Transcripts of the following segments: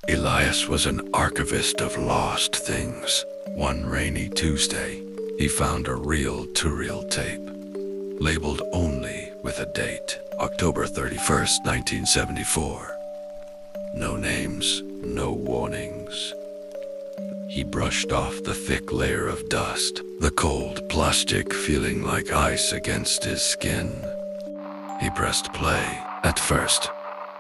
Elias was an archivist of lost things. One rainy Tuesday, he found a reel-to-reel tape, labeled only with a date, October 31st, 1974. No names, no warnings. He brushed off the thick layer of dust, the cold plastic feeling like ice against his skin. He pressed play. At first,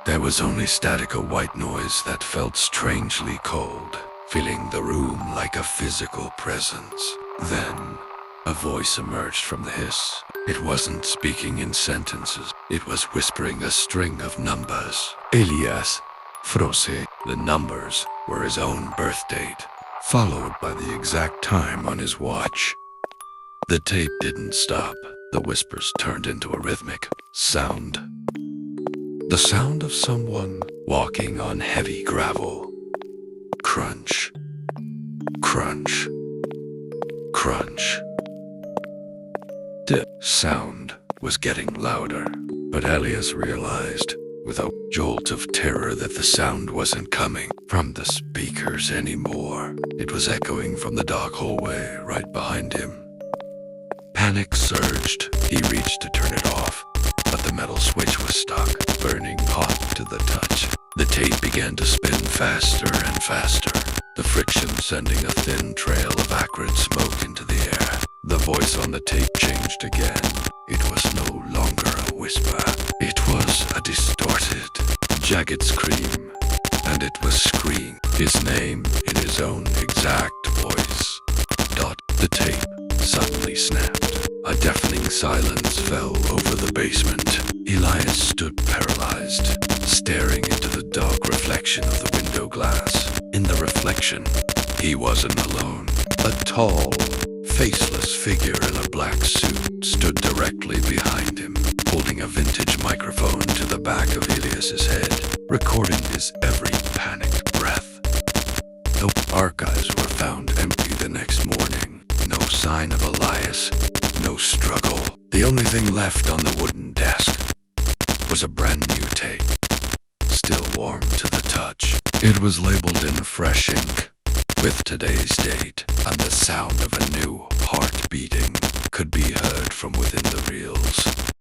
there was only static, a white noise that felt strangely cold, filling the room like a physical presence. Then, a voice emerged from the hiss. It wasn't speaking in sentences. It was whispering a string of numbers. Elias, Frose. The numbers were his own birth date, followed by the exact time on his watch. The tape didn't stop. The whispers turned into a rhythmic sound. The sound of someone walking on heavy gravel. Crunch, crunch, crunch. The sound was getting louder, but Elias realized, with a jolt of terror, that the sound wasn't coming from the speakers anymore. It was echoing from the dark hallway right behind him. Panic surged. He reached to turn it off, but the metal switch was stuck, burning hot to the touch. The tape began to spin faster and faster, the friction sending a thin trail of acrid smoke into the air. The voice on the tape changed again. It was no longer a whisper. It was a distorted, jagged scream, and it was screaming his name in his own exact voice. The tape suddenly snapped. A deafening silence fell over the basement. Elias stood paralyzed, staring into the dark reflection of the window glass. In the reflection, he wasn't alone. A tall, faceless figure in a black suit stood directly behind him, holding a vintage microphone to the back of Elias's head, recording his every panicked breath. The archives were found empty the next morning. No sign of Elias, no struggle. The only thing left on the wooden desk was a brand new tape, still warm to the touch. It was labeled in fresh ink with today's date, and the sound of a new heart beating could be heard from within the reels.